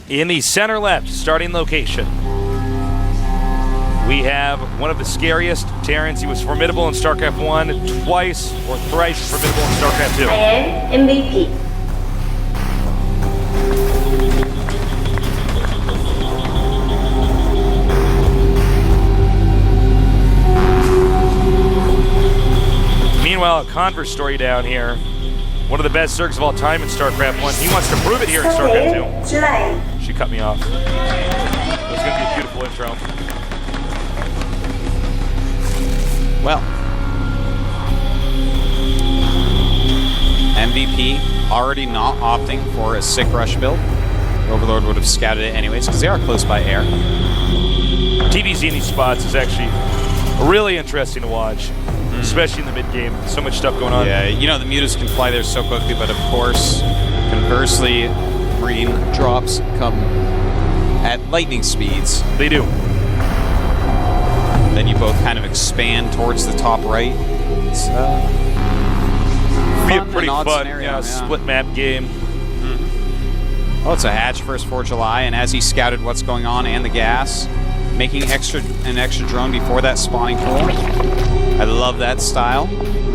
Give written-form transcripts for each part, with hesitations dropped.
In the center left starting location, we have one of the scariest Terrence. He was formidable in StarCraft 1, twice or thrice formidable in StarCraft 2. I am MVP. Meanwhile, a Converse story down here. One of the best Zergs of all time in StarCraft 1. He wants to prove it here in StarCraft 2. July. She cut me off. It was going to be a beautiful intro. Well, MVP already not opting for a sick rush build. Overlord would have scouted it anyways because they are close by air. TVZ in these spots is actually really interesting to watch, especially in the mid-game. So much stuff going on. Yeah, you know, the mutas can fly there so quickly, but of course, conversely, Marine drops come at lightning speeds. They do. Then you both kind of expand towards the top right. It's Be a fun pretty and odd fun scenario, split map game. Oh, it's a hatch first for July, and as he scouted what's going on and the gas, making an extra drone before that spawning pool. I love that style.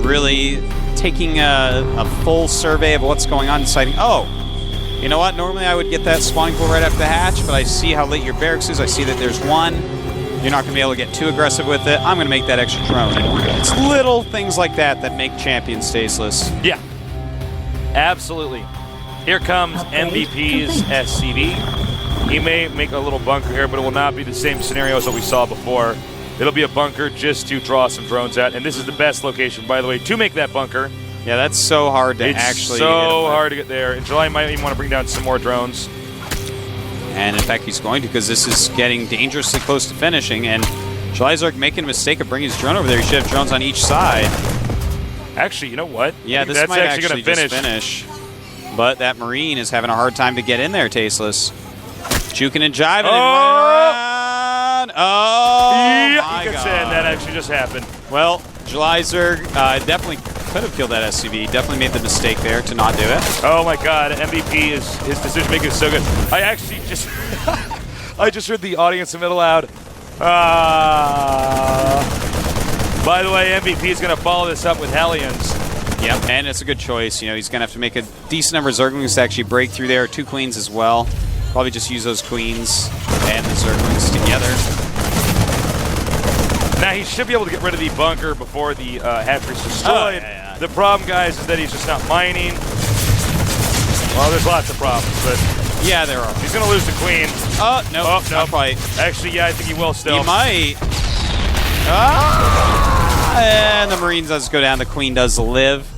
Really taking a full survey of what's going on, deciding, oh, you know what? Normally I would get that spawning pool right after the hatch, but I see how late your barracks is. I see that there's one. You're not going to be able to get too aggressive with it. I'm going to make that extra drone. It's little things like that that make champions tasteless. Yeah, absolutely. Here comes MVP's SCV. He may make a little bunker here, but it will not be the same scenario as what we saw before. It'll be a bunker just to draw some drones out, and this is the best location, by the way, to make that bunker. Yeah, that's so hard to It's actually so hard to get there. And July might even want to bring down some more drones. And in fact, he's going to, because this is getting dangerously close to finishing. And July Zerg making a mistake of bringing his drone over there. He should have drones on each side. Actually, you know what? Yeah, I think this that's might actually actually gonna just finish. But that Marine is having a hard time to get in there, Tasteless. Juking and jiving and running around. Oh, Yeah, my you could God. say that actually just happened. Well, July Zerg definitely could have killed that SCV. Definitely made the mistake there to not do it. Oh my God, MVP is his decision making is so good. I actually just I just heard the audience admit aloud. By the way, MVP is going to follow this up with Hellions. Yep, and it's a good choice. You know, he's going to have to make a decent number of Zerglings to actually break through there. 2 queens as well. Probably just use those queens and the Zerglings together. Now he should be able to get rid of the bunker before the hatchery's destroyed. Oh, yeah. The problem, guys, is that he's just not mining. Well, there's lots of problems, but Yeah, there are. he's going to lose the queen. Oh, no, Oh, no. not quite. Actually, yeah, I think he will still. He might. Ah! And the Marines does go down. The queen does live.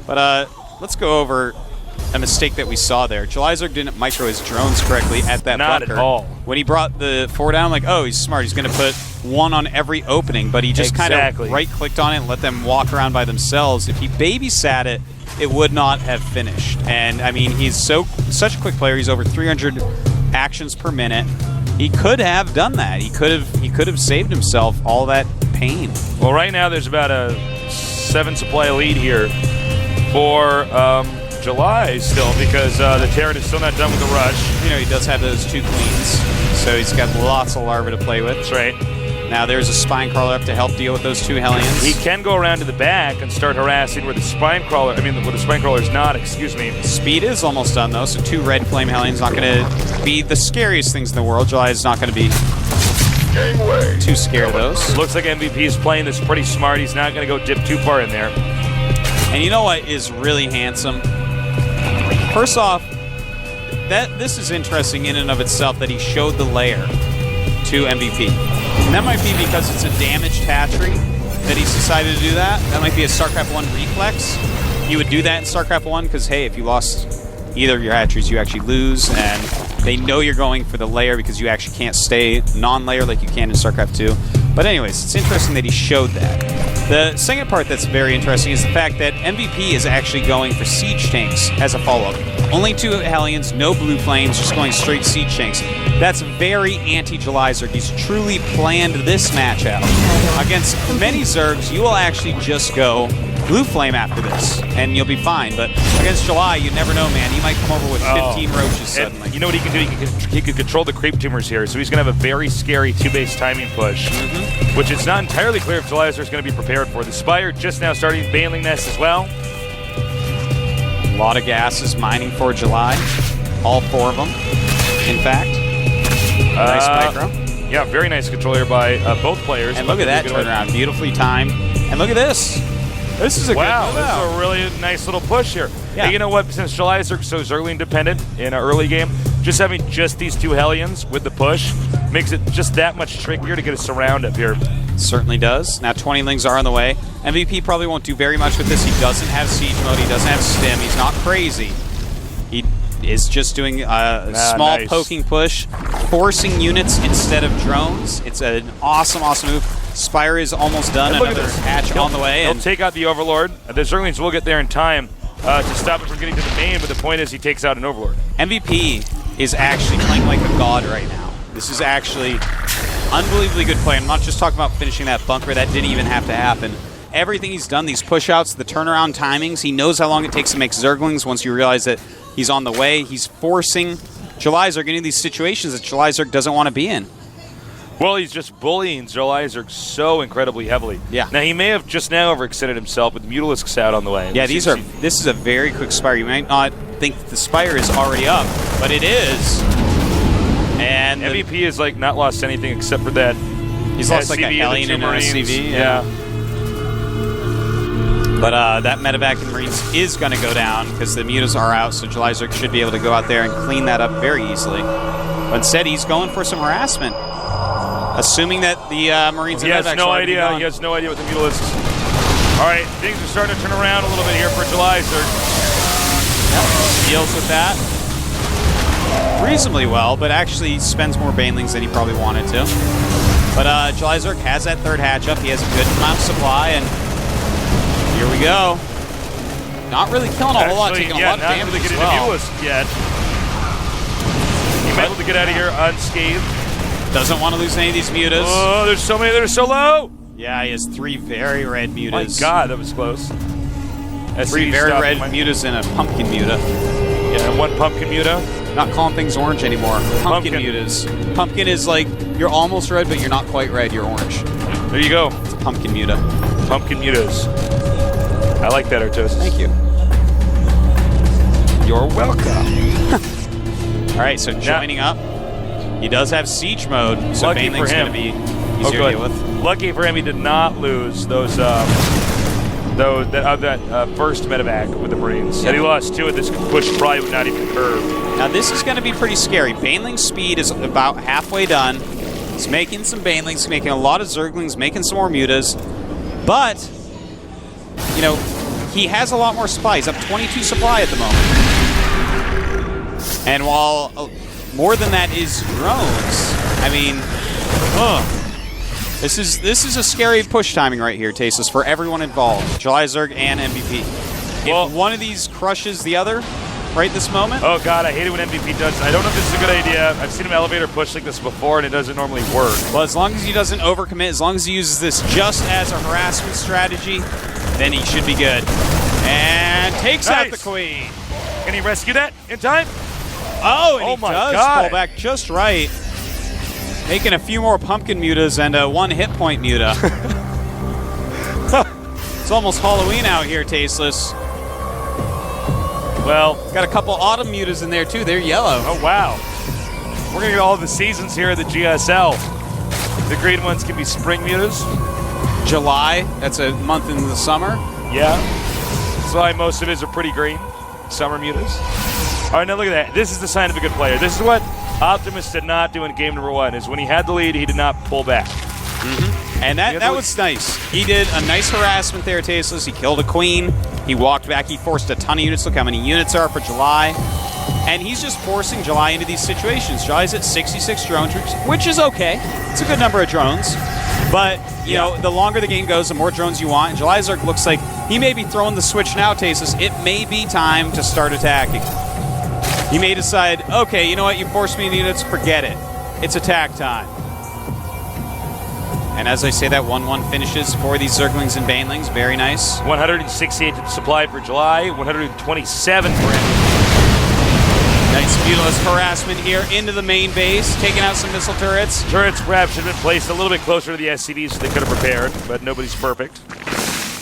But let's go over a mistake that we saw there. July Zerg didn't micro his drones correctly at that Not bunker. at all. When he brought the 4 down, I'm like, oh, he's smart. He's going to put 1 on every opening. But he just kind Exactly. of right-clicked on it and let them walk around by themselves. If he babysat it, it would not have finished. And, I mean, he's such a quick player. He's over 300 actions per minute. He could have done that. He could have saved himself all that pain. Well, right now there's about a 7 supply lead here for July still, because the Terran is still not done with the rush. You know, he does have those 2 queens, so he's got lots of larvae to play with. That's right. Now there's a spine crawler up to help deal with those 2 Hellions. He can go around to the back and start harassing where the spine crawler, where the spine crawler is not, excuse me. Speed is almost done, though, so 2 red flame Hellions not going to be the scariest things in the world. July is not going to be too scared of those. Looks like MVP is playing this pretty smart. He's not going to go dip too far in there. And you know what is really handsome? First off, this is interesting in and of itself that he showed the lair to MVP. And that might be because it's a damaged hatchery that he's decided to do that. That might be a StarCraft 1 reflex. You would do that in StarCraft 1 because, hey, if you lost either of your hatcheries, you actually lose, and they know you're going for the lair because you actually can't stay non-lair like you can in StarCraft 2. But anyways, it's interesting that he showed that. The second part that's very interesting is the fact that MVP is actually going for siege tanks as a follow-up. Only 2 Hellions, no blue flames, just going straight siege tanks. That's very anti-July Zerg. He's truly planned this match out. Against many Zergs, you will actually just go Blue Flame after this, and you'll be fine. But against July, you never know, man. He might come over with 15 roaches suddenly. And you know what he can do? He can control the creep tumors here, so he's going to have a very scary 2-base timing push, which it's not entirely clear if July is going to be prepared for. The Spire just now starting Baneling Nest as well. A lot of gases mining for July. All 4 of them, in fact. Nice micro. Yeah, very nice control here by both players. And look at that turnaround. Beautifully timed. And look at this. This is a wow, good this is a really nice little push here. Yeah. Hey, you know what? Since July is so Zergling dependent in an early game, just having just these 2 Hellions with the push makes it just that much trickier to get a surround up here. Certainly does. Now 20 Lings are on the way. MVP probably won't do very much with this. He doesn't have Siege Mode. He doesn't have Stim. He's not crazy. He is just doing a small poking push, forcing units instead of drones. It's an awesome, awesome move. Spire is almost done. Another hatch on the way. He'll take out the Overlord. The Zerglings will get there in time to stop it from getting to the main, but the point is he takes out an Overlord. MVP is actually playing like a god right now. This is actually unbelievably good play. I'm not just talking about finishing that bunker. That didn't even have to happen. Everything he's done, these push-outs, the turnaround timings, he knows how long it takes to make Zerglings once you realize that he's on the way. He's forcing July Zerg into these situations that July Zerg doesn't want to be in. Well, he's just bullying July Zerg so incredibly heavily. Yeah. Now, he may have just now overextended himself with Mutalisks out on the way. Yeah, this is a very quick Spire. You might not think that the Spire is already up, but it is. And MVP has like not lost anything except for that. He's lost like a Hellion and an SCV. Yeah. But that medevac in Marines is going to go down because the mutas are out, so July Zerg should be able to go out there and clean that up very easily. But instead, he's going for some harassment, assuming that the Marines and medevacs no idea. He has no idea what the Mutalisks. All right, things are starting to turn around a little bit here for July Zerg. Deals with that reasonably well, but actually spends more Banelings than he probably wanted to. But July Zerg has that 3rd hatch up. He has a good amount of supply, and here we go. Not really killing a whole lot, taking a lot of damage really as getting well. yet. He's able to get out of here unscathed. Doesn't want to lose any of these mutas. Oh, there's so many that are so low. Yeah, he has 3 very red mutas. My God, that was close. 3 very red mutas and a pumpkin muta. Yeah, and 1 pumpkin muta. Not calling things orange anymore. Pumpkin mutas. Pumpkin is like, you're almost red, but you're not quite red, you're orange. There you go. It's a pumpkin muta. Pumpkin mutas. I like that, Artosis. Thank you. You're welcome. All right, so joining up. He does have Siege Mode, so Baneling's going to be easier to deal with. Lucky for him, he did not lose those that first medevac with the Marines. Had he lost 2 of this push, probably would not even curve. Now this is going to be pretty scary. Baneling's speed is about halfway done. He's making some Banelings, making a lot of Zerglings, making some more mutas. But, you know, he has a lot more supply. He's up 22 supply at the moment. And while more than that is drones, I mean, this is a scary push timing right here, Tasis, for everyone involved, July Zerg and MVP. If one of these crushes the other right this moment. Oh God, I hate it when MVP does. I don't know if this is a good idea. I've seen him elevator push like this before, and it doesn't normally work. Well, as long as he doesn't overcommit, as long as he uses this just as a harassment strategy, then he should be good. And takes out the Queen. Can he rescue that in time? Oh, and he does pull back just right. Making a few more pumpkin mutas and a 1 hit point muta. It's almost Halloween out here, Tasteless. Well, got a couple autumn mutas in there too. They're yellow. Oh wow. We're gonna get all the seasons here at the GSL. The green ones can be spring mutas. July, that's a month in the summer. Yeah. That's why most of his are pretty green. Summer mutas. All right, now look at that. This is the sign of a good player. This is what Optimus did not do in game number 1, is when he had the lead, he did not pull back. And that was nice. He did a nice harassment there, Tasteless. He killed a Queen. He walked back. He forced a ton of units. Look how many units are for July. And he's just forcing July into these situations. July's at 66 drone troops, which is okay. It's a good number of drones. But, you know, the longer the game goes, the more drones you want. And July Zerg looks like he may be throwing the switch now, Tasteless. It may be time to start attacking. He may decide, okay, you know what, you forced me into units, forget it. It's attack time. And as I say, that 1-1 finishes for these Zerglings and Banelings. Very nice. 168 supply for July, 127 for MVP. Nice Mutalisk harassment here into the main base, taking out some missile turrets. Turrets perhaps should have been placed a little bit closer to the SCVs so they could have prepared, but nobody's perfect.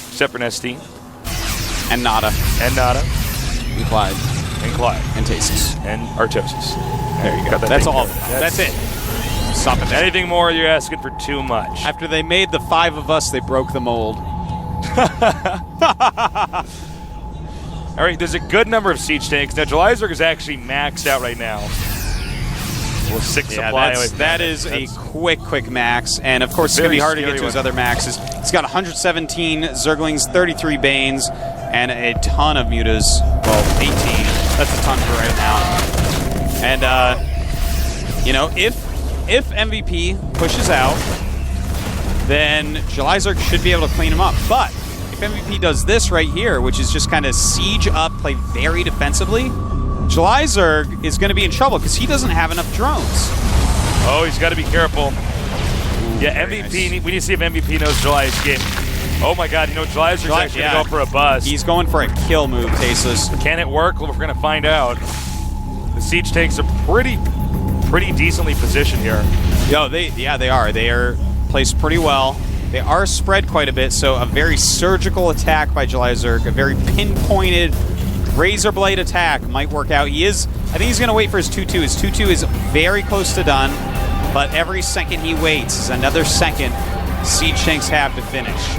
Except for Nesty. And Nada. And Nada. And Clyde. And Clyde. And Tasis. And Artosis. There you go. That's all. That's it. Stop it. Anything more, you're asking for too much. After they made the 5 of us, they broke the mold. All right, there's a good number of siege tanks. Now, Jelizerg is actually maxed out right now. Well, 6 supply. That is a quick max. And, of course, it's going to be hard to get to his other maxes. He's got 117 Zerglings, 33 Banes, and a ton of Mutas. Well, 18. That's a ton for right now. And, you know, if MVP pushes out, then Jelizerg should be able to clean him up. But if MVP does this right here, which is just kind of siege up, play very defensively, Jelizerg is going to be in trouble because he doesn't have enough drones. Oh, he's got to be careful. Ooh, yeah, MVP. Nice. We need to see if MVP knows July's game. Oh my God, you know, Jelizerg's actually going to go for a bust. He's going for a kill move, Tasis. Can it work? Well, we're going to find out. The siege tanks are pretty decently positioned here. Yo, they are. They are placed pretty well. They are spread quite a bit, so a very surgical attack by Jelizerg, a very pinpointed razor blade attack might work out. I think he's going to wait for his 2-2. His 2-2 is very close to done, but every second he waits is another second siege tanks have to finish.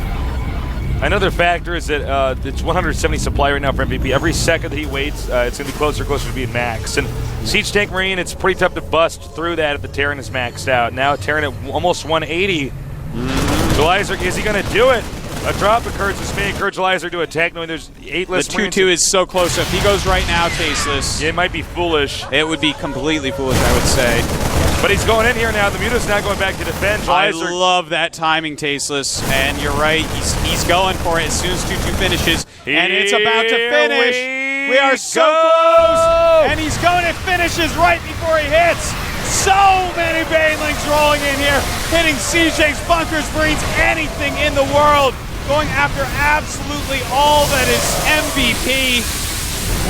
Another factor is that it's 170 supply right now for MVP. Every second that he waits, it's going to be closer and closer to being maxed. And Siege Tank Marine, it's pretty tough to bust through that if the Terran is maxed out. Now Terran at almost 180. Jelizerg, is he going to do it? A drop occurs. This may encourage Jelizerg to attack, knowing there's 8 less Marines. The 2-2 is so close. So if he goes right now, Tasteless. Yeah, it might be foolish. It would be completely foolish, I would say. But he's going in here now. The Muta's now going back to defend. Jelizerg. I love that timing, Tasteless. And you're right. He's going for it as soon as 2-2 finishes. And it's about to finish. We are so close. And he's going to finishes right before he hits. So many Banelings rolling in here, hitting siege tanks, bunkers, Marines, anything in the world. Going after absolutely all that is MVP.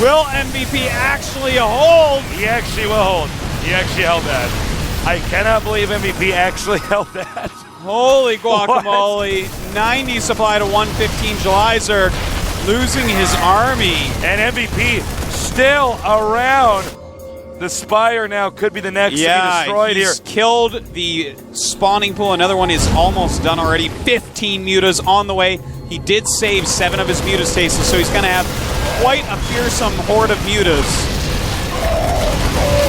Will MVP actually hold? He actually will hold. He actually held that. I cannot believe MVP actually held that. Holy guacamole. 90 supply to 115. Jelizerg losing his army. And MVP still around. The Spire now could be the next to be destroyed here. He's killed the spawning pool. Another one is almost done already. 15 Mutas on the way. He did save 7 of his Mutas, Tasteless, so he's going to have quite a fearsome horde of Mutas.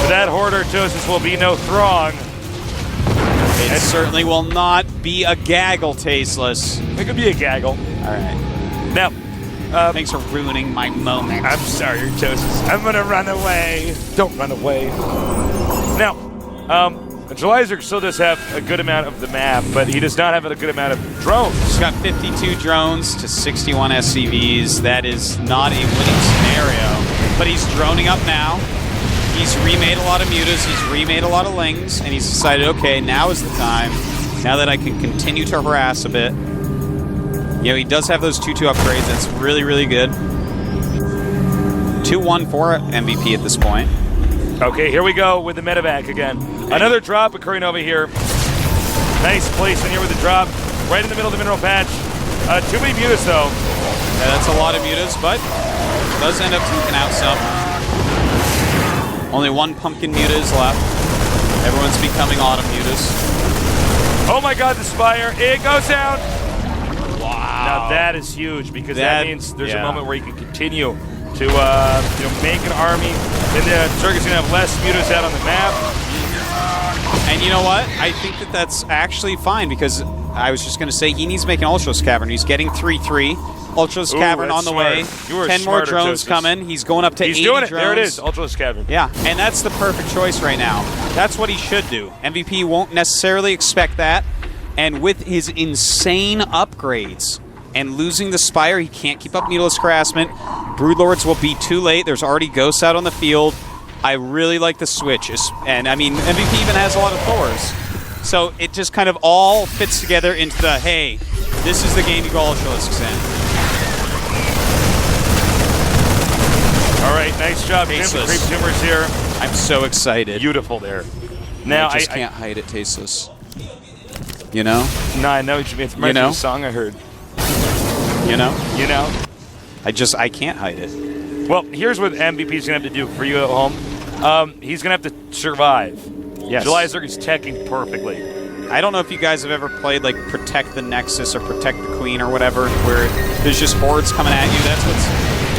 For that horde, Artosis will be no throng. It certainly will not be a gaggle, Tasteless. It could be a gaggle. All right. Now, thanks for ruining my moment. I'm sorry, Artosis. I'm going to run away. Don't run away. Now, Jelizerg still does have a good amount of the map, but he does not have a good amount of drones. He's got 52 drones to 61 SCVs. That is not a winning scenario. But he's droning up now. He's remade a lot of Mutas. He's remade a lot of Lings. And he's decided, okay, now is the time. Now that I can continue to harass a bit. You know, he does have those 2-2 upgrades. That's really, really good. 2-1 for MVP at this point. Okay, here we go with the medevac again. Another drop occurring over here. Nice placement here with the drop. Right in the middle of the mineral patch. Too many Mutas, though. Yeah, that's a lot of Mutas, but does end up taking out some. Only 1 pumpkin Muta is left. Everyone's becoming autumn Mutas. Oh my God, the Spire. It goes down. Wow. Now that is huge because that means there's a moment where you can continue to make an army. And the Zerg is going to have less Mutas out on the map. And you know what? I think that that's actually fine because I was just going to say he needs to make an Ultros Cavern. He's getting 3-3. Ultros Cavern on the way. 10 more drones coming. He's going up to 80 drones. He's doing it. There it is. Ultros Cavern. Yeah, and that's the perfect choice right now. That's what he should do. MVP won't necessarily expect that. And with his insane upgrades and losing the Spire, he can't keep up Mutalisk harassment. Broodlords will be too late. There's already ghosts out on the field. I really like the switch. And, I mean, MVP even has a lot of Thors. So it just kind of all fits together into the, hey, this is the game you go Ultralisks in. All right, nice job, Jim. The Creep Tumors here. I'm so excited. Beautiful there. Now I just can't hide it, Tasteless. You know? No, I know what you mean. It's the song I heard. You know? You know? I can't hide it. Well, here's what MVP's going to have to do for you at home. He's going to have to survive. Yes. Jelizerg is teching perfectly. I don't know if you guys have ever played like Protect the Nexus or Protect the Queen or whatever, where there's just hordes coming at you.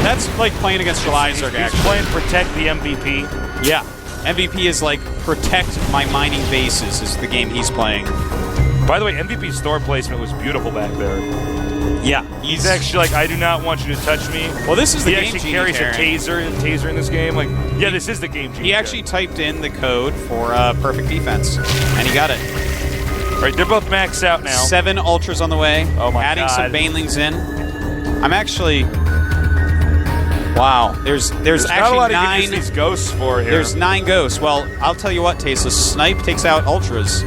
That's like playing against Jelizerg, actually. He's playing Protect the MVP. Yeah. MVP is like Protect My Mining Bases is the game he's playing. By the way, MVP's Thor placement was beautiful back there. Yeah. He's actually like, I do not want you to touch me. Well, this is the game He actually carries a taser in this game. Like, yeah, this is the game genie. He actually typed in the code for perfect defense, and he got it. All right, they're both maxed out now. 7 ultras on the way. Oh my Adding God. some banelings in. I'm actually... Wow. There's actually not a lot 9 of these ghosts for here. There's 9 ghosts. Well, I'll tell you what, Tasteless. Snipe takes out ultras.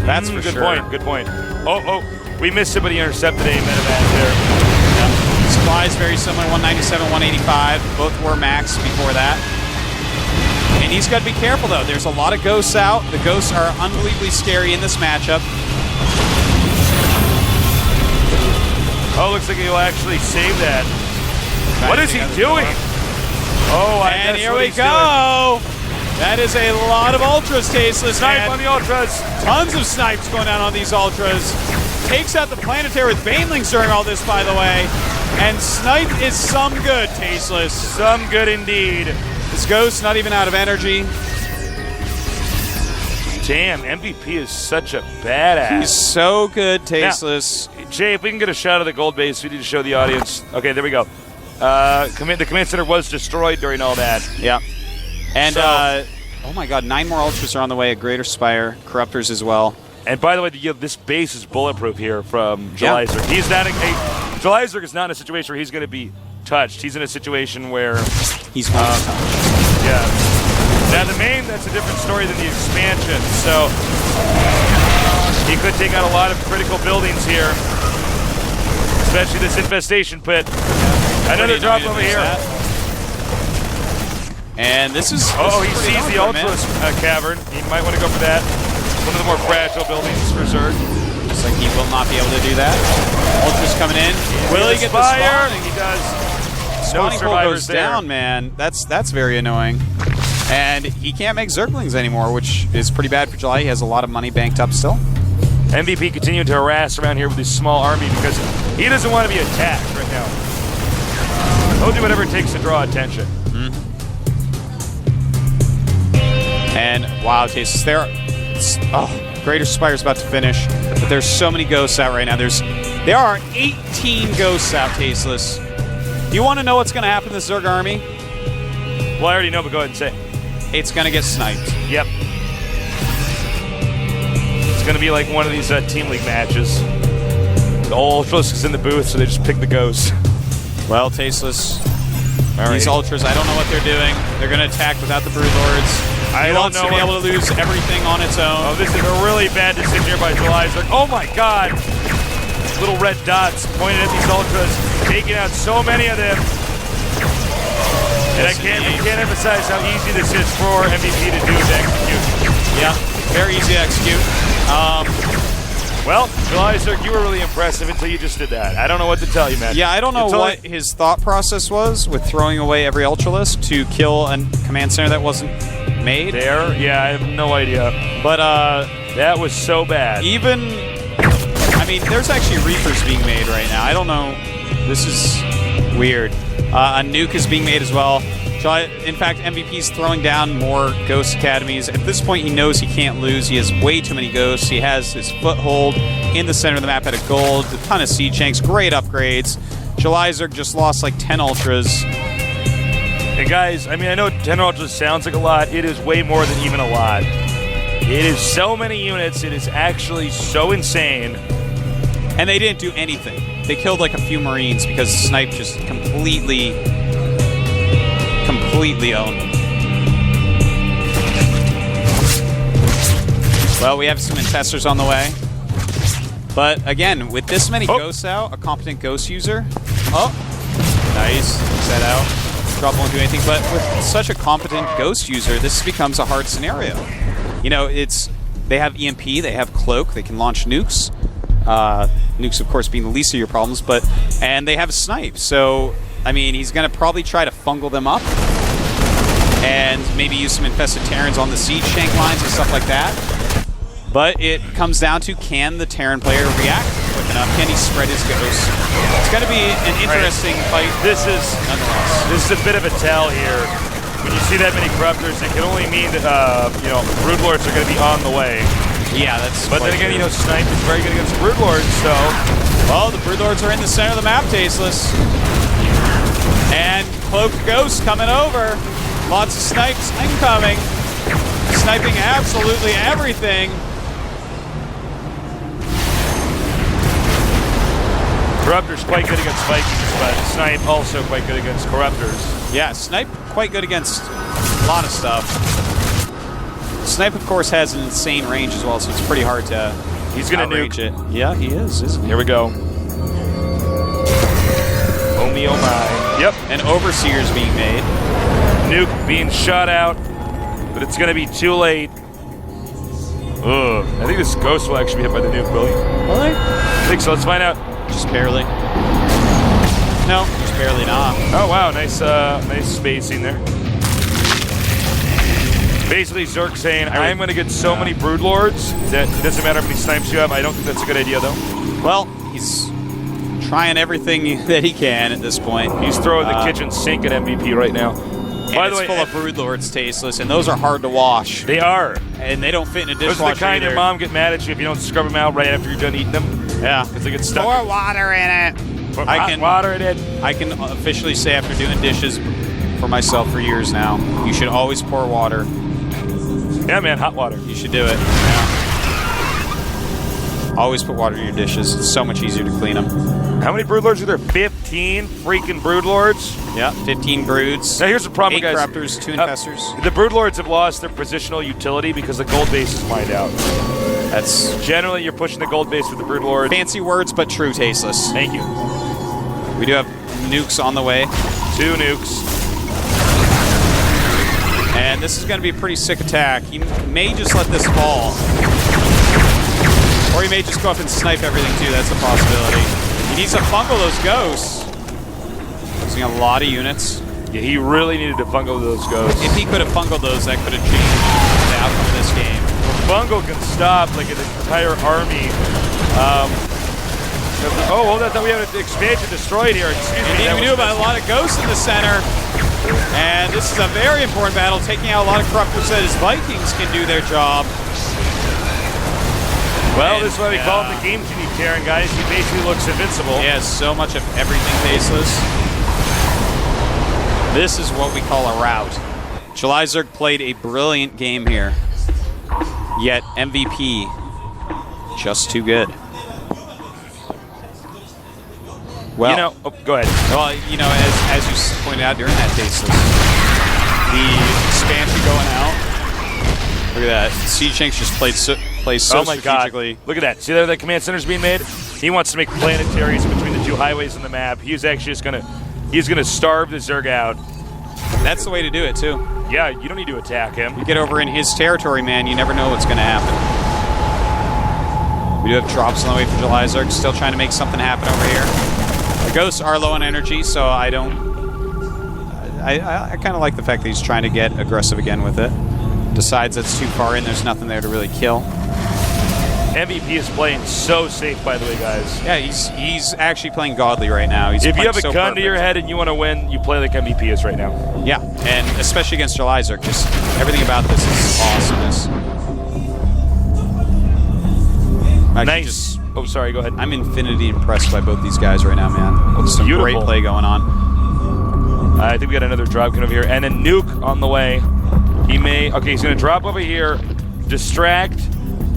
That's for good sure. Point. Good point. Oh, we missed somebody intercepted a medevac there. Yeah. Supplies very similar, 197, 185. Both were max before that. And he's got to be careful, though. There's a lot of ghosts out. The ghosts are unbelievably scary in this matchup. Oh, looks like he'll actually save that. What is he doing? Oh, and here we go. That is a lot of ultras, Tasteless. Snipe on the ultras. Tons of snipes going down on these ultras. Takes out the Planetary with banelings during all this, by the way. And Snipe is some good, Tasteless. Some good indeed. This ghost not even out of energy. Damn, MVP is such a badass. He's so good, Tasteless. Now, Jay, if we can get a shot of the gold base, we need to show the audience. Okay, there we go. The command center was destroyed during all that. Yeah. And, oh my God, 9 more ultras are on the way. A Greater Spire, Corruptors as well. And by the way, this base is bulletproof here from Jelizerg. Yeah. He's not Jelizerg is not in a situation where he's going to be touched. He's in a situation where he's going to touch. Yeah. Now the main, that's a different story than the expansion. So he could take out a lot of critical buildings here, especially this infestation pit. Another drop over here. And this is... Oh, he sees the Ultras cavern. He might want to go for that. One of the more fragile buildings for Zerg. Looks like he will not be able to do that. Ultras coming in. Will he get the spawn? He does. Spawning pool goes down, man. That's very annoying. And he can't make Zerglings anymore, which is pretty bad for July. He has a lot of money banked up still. MVP continuing to harass around here with his small army because he doesn't want to be attacked right now. He'll do whatever it takes to draw attention. And wow, Tasteless, Greater Spire's about to finish, but there's so many ghosts out right now. There are 18 ghosts out, Tasteless. Do you want to know what's going to happen to the Zerg army? Well, I already know, but go ahead and say. It's going to get sniped. Yep. It's going to be like one of these Team League matches. The Ultras is in the booth, so they just pick the ghosts. Well, Tasteless, these Ultras, I don't know what they're doing. They're going to attack without the Broodlords. He wants to be able to lose everything on its own. Oh, this is a really bad decision here by Jelizerg. Oh my God! Little red dots pointed at these Ultras, taking out so many of them. And I can't emphasize how easy this is for MVP to do to execute. Yeah, very easy to execute. Well, Jelizerg, you were really impressive until you just did that. I don't know what to tell you, man. Yeah, I don't know what his thought process was with throwing away every Ultralisk to kill a command center that wasn't made. Yeah, I have no idea. But that was so bad. I mean, there's actually Reapers being made right now. I don't know. This is weird. A nuke is being made as well. In fact, MVP's throwing down more Ghost Academies. At this point, he knows he can't lose. He has way too many ghosts. He has his foothold in the center of the map at a gold, a ton of siege tanks, great upgrades. Jelizerg just lost like 10 ultras. And guys, I mean, I know 10 ultras sounds like a lot. It is way more than even a lot. It is so many units. It is actually so insane. And they didn't do anything. They killed like a few Marines because Snipe just completely owned them. Well, we have some infestors on the way. But again, with this many ghosts out, a competent ghost user. Oh, nice. Set out. Drop won't do anything. But with such a competent ghost user, this becomes a hard scenario. You know, they have EMP, they have Cloak, they can launch nukes. Nukes, of course, being the least of your problems, and they have a snipe. So, I mean, he's going to probably try to fungal them up and maybe use some infested Terrans on the siege tank lines and stuff like that. But it comes down to, can the Terran player react quick enough? Can he spread his ghosts? It's going to be an interesting fight. This is a bit of a tell here. When you see that many Corruptors, it can only mean that Broodlords are going to be on the way. Yeah, that's. But then again, Snipe is very good against Broodlords, so. Well, the Broodlords are in the center of the map, Tasteless. And Cloaked Ghosts coming over. Lots of snipes incoming. Sniping absolutely everything. Corruptor's quite good against Vikings, but Snipe also quite good against Corruptors. Yeah, Snipe quite good against a lot of stuff. Snipe, of course, has an insane range as well, so it's pretty hard to He's going to nuke it. Yeah, he is, isn't he? Here we go. Oh me, oh my. Yep. And Overseer's being made. Nuke being shot out, but it's going to be too late. Ugh. I think this Ghost will actually be hit by the nuke, Billy. Really? I think so. Let's find out. Just barely. No, just barely not. Oh, wow. Nice spacing there. Basically, Zerg saying, I'm going to get so many Broodlords that it doesn't matter how many snipes you have. I don't think that's a good idea, though. Well, he's trying everything that he can at this point. He's throwing the kitchen sink at MVP right now. By the way, full of Broodlords, Tasteless, and those are hard to wash. They are. And they don't fit in a dishwasher. Those are the kind your mom get mad at you if you don't scrub them out right after you're done eating them. Yeah. Because they get stuck. Pour water in it. Put water in it. I can officially say, after doing dishes for myself for years now, you should always pour water. Yeah, man, hot water. You should do it. Yeah. Always put water in your dishes. It's so much easier to clean them. How many Broodlords are there? 15 freaking Broodlords? Yeah, 15 Broods. Now here's the problem, 8 guys. Raptors, 2 Infestors. The Broodlords have lost their positional utility because the gold base is mined out. That's generally you're pushing the gold base with the Broodlords. Fancy words, but true, Tasteless. Thank you. We do have nukes on the way. 2 nukes. And this is going to be a pretty sick attack. He may just let this fall. Or he may just go up and snipe everything too. That's a possibility. He needs to fungal those ghosts. Using a lot of units. Yeah, he really needed to fungal those ghosts. If he could have fungaled those, that could have changed the outcome of this game. Well, fungal can stop like an entire army. Hold on, I thought we had an expansion destroyed here. Excuse me. Indeed, we knew about a lot of ghosts in the center. And this is a very important battle, taking out a lot of Corruptors that his Vikings can do their job. Well, this is why we call him the game-changing Terran, guys. He basically looks invincible. He has so much of everything Tasteless. This is what we call a rout. July Zerg played a brilliant game here. Yet MVP, just too good. Well, go ahead. Well, as you pointed out during that Tasteless, the expansion going out. Look at that. Siege Tanks just plays so strategically. God. Look at that. See that command center's being made? He wants to make planetaries between the 2 highways on the map. He's actually just he's gonna starve the Zerg out. That's the way to do it too. Yeah, you don't need to attack him. You get over in his territory, man, you never know what's gonna happen. We do have drops on the way for July Zerg, still trying to make something happen over here. The ghosts are low on energy, so I kind of like the fact that he's trying to get aggressive again with it. Decides that's too far in, there's nothing there to really kill. MVP is playing so safe, by the way, guys. Yeah, he's actually playing godly right now. If you have a gun to your head and you want to win, you play like MVP is right now. Yeah, and especially against July Zerg, just everything about this is awesomeness. Nice. Oh, sorry, go ahead. I'm infinity impressed by both these guys right now, man. Some great play going on. I think we got another drop coming over here. And a nuke on the way. He's going to drop over here, distract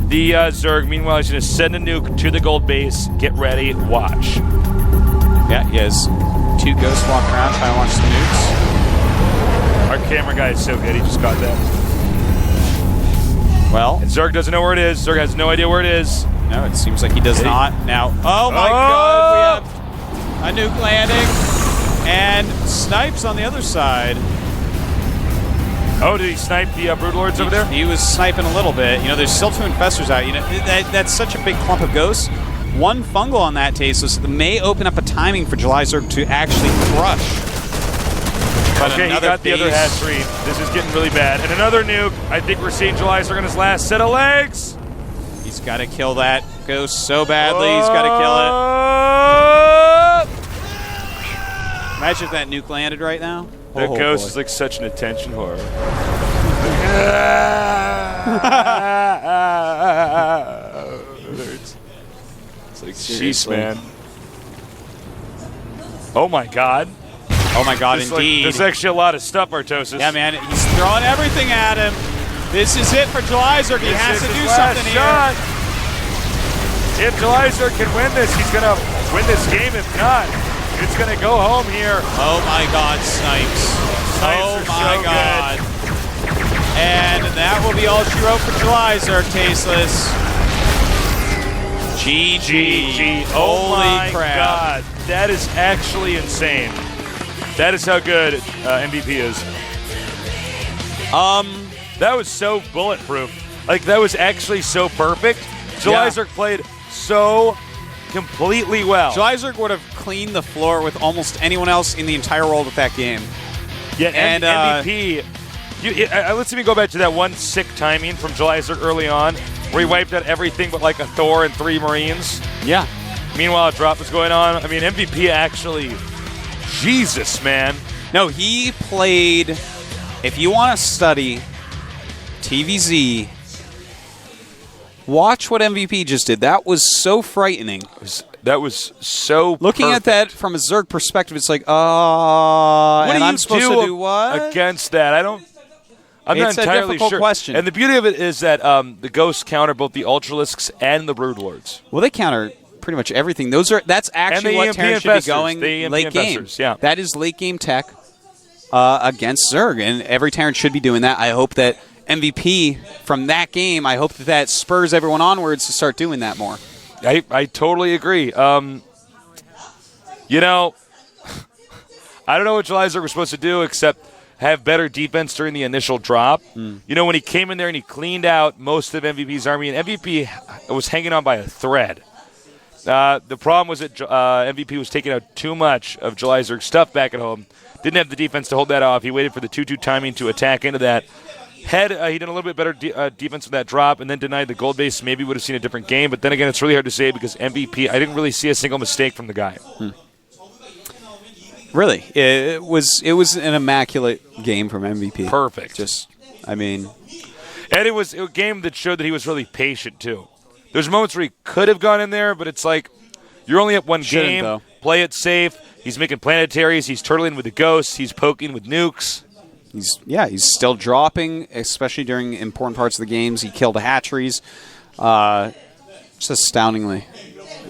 the Zerg. Meanwhile, he's going to send a nuke to the gold base. Get ready, watch. Yeah, he has 2 ghosts walking around trying to launch some nukes. Our camera guy is so good, he just got that. Well, And Zerg doesn't know where it is. Zerg has no idea where it is. no, it seems like he does not. Now, oh my God, we have a nuke landing. And Snipes on the other side. Oh, did he snipe the Broodlords over there? He was sniping a little bit. You know, there's still 2 Infestors out. You know, that's such a big clump of ghosts. 1 fungal on that Tasteless may open up a timing for July Zerg to actually crush. But okay, he got the other hatchery. This is getting really bad. And another nuke. I think we're seeing July Zerg on his last set of legs. He's got to kill that ghost so badly. He's got to kill it. Imagine if that nuke landed right now. The ghost boy. is like such an attention whore. It's like, jeez, man. Oh my God. Oh my God, indeed. There's actually a lot of stuff, Artosis. Yeah, man, he's throwing everything at him. This is it for July Zerg. He has to do something here. If July Zerg can win this, he's going to win this game. If not, it's going to go home here. Oh my God, Snipes. Oh my God. And that will be all she wrote for July Zerg, Tasteless. GG. Holy crap. God. That is actually insane. That is how good MVP is. That was so bulletproof. Like, that was actually so perfect. July Zerg played so completely well. July Zerg would have cleaned the floor with almost anyone else in the entire world with that game. Yeah, and MVP. Let's see me go back to that one sick timing from July Zerg early on, where he wiped out everything but like a Thor and 3 Marines. Yeah. Meanwhile, a drop was going on. I mean, MVP actually, Jesus, man. No, he played, if you want to study TVZ, watch what MVP just did. That was so frightening. That was so Looking perfect. at that from a Zerg perspective, it's like, I'm supposed to do what? Against that? I'm not It's a entirely difficult sure. question. And the beauty of it is that the ghosts counter both the Ultralisks and the Broodlords. Well, they counter pretty much everything. That's actually what EMP Terran should be infestors. going The EMP late game. infestors, yeah. That is late game tech against Zerg, and every Terran should be doing that. I hope that MVP from that game, I hope that spurs everyone onwards to start doing that more. I totally agree. You know, I don't know what July Zerg was supposed to do except have better defense during the initial drop. You know, when he came in there and he cleaned out most of MVP's army, and MVP was hanging on by a thread. The problem was that MVP was taking out too much of July Zerg's stuff back at home. Didn't have the defense to hold that off. He waited for the 2-2 timing to attack into that. He did a little bit better defense with that drop and then denied the gold base. Maybe would have seen a different game. But then again, it's really hard to say because MVP, I didn't really see a single mistake from the guy. Really, it was an immaculate game from MVP. Perfect. And it was a game that showed that he was really patient too. There's moments where he could have gone in there, but it's like you're only at one game. Though. Play it safe. He's making planetaries. He's turtling with the ghosts. He's poking with nukes. He's still dropping, especially during important parts of the games. He killed the hatcheries. Just astoundingly.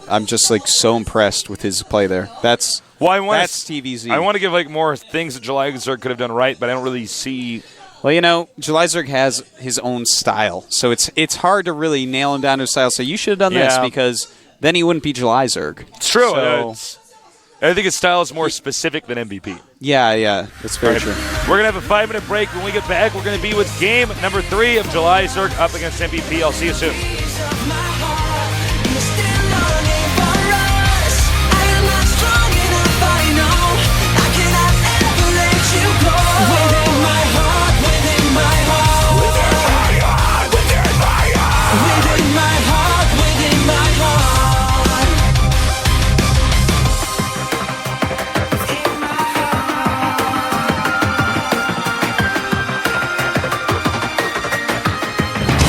I'm just like so impressed with his play there. That's TVZ. I want to give like more things that July Zerg could have done right, but I don't really see. Well, you know, July Zerg has his own style, so it's hard to really nail him down to a style. So you should have done this because then he wouldn't be July Zerg. It's true. So, I think his style is more specific than MVP. Yeah, that's very true. We're going to have a 5-minute break. When we get back, we're going to be with game number 3 of July Zerg up against MVP. I'll see you soon.